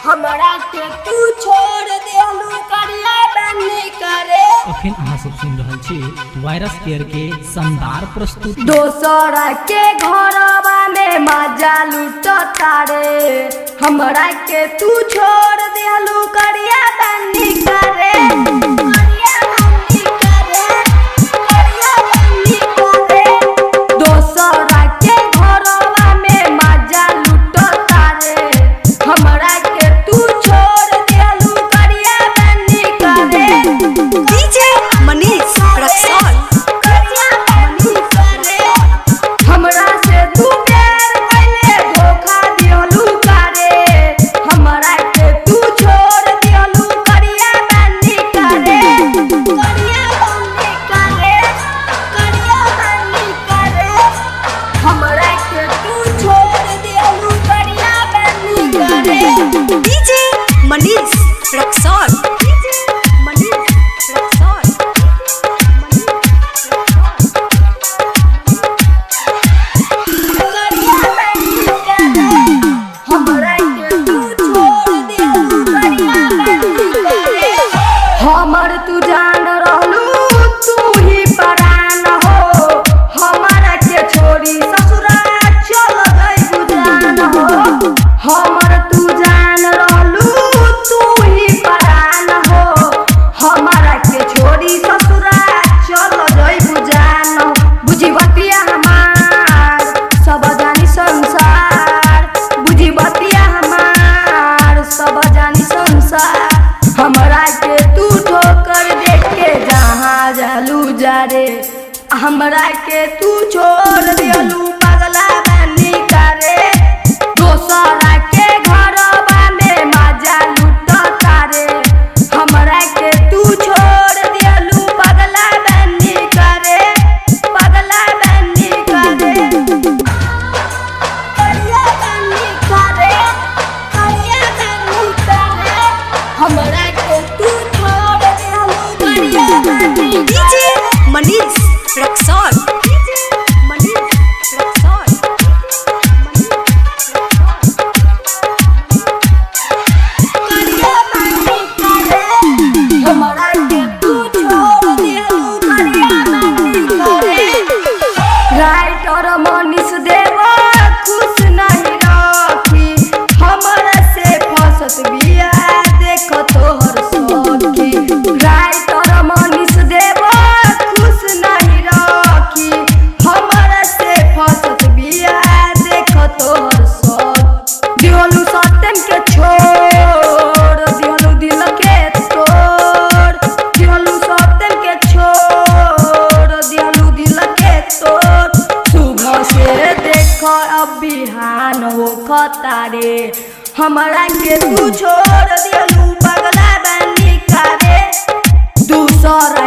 हमरा के तू छोड़ देलू करिया बन्नी करे। अखन अहाँ सब सुन रहल छी वायरस केयर के शानदार प्रस्तुति। दोसर के घरवा में मजा लूटता रे, हमरा के तू छोड़ देलू करिया बन्नी करे। हमर तू जान रहलू तू ही परान हो, हमारा के छोड़ी ससुरा चल गई गुजान हो। हमर तू जान रहलू तू ही परान हो, हमारा के छोड़ी ससुरा चल गई गुजान हो। बुझी बतिया हमार सब जानी संसार, बुझी बतिया हमार सब जानी संसार। हमरा के तू ठोकर देख के जहाँ जालू जा रे, हमरा के तू छोड़ दियलू पगला बनी करे। दोसरा के घरवा में मजा लूटता रे, हमरा के तू छोड़ दियलू पगला बनी करे, पगला बनी करे। करिया बनी करे, करिया बनी करे, हमरा के तू छोड़ दियलू करिया बनी करे। मनीष रक्सौल। राइटर मनीष देव खुश नहीं रखी, हमरा से फसत बिया देख तोहर सखी। राइटर मनीष देव खुश नहीं रखी, हमरा से फसत बिया देख तोहर सखी। दिहलू सत्यम के छोड़ दिहलू दिल के तोड़, दिहलू सत्यम के छोड़ दिहलू दिल के तोड़। सुबह से देख अब बिहान हो खतारे, हमरा के तू छोड़ दिहलू पगला बनी करे। दूसरा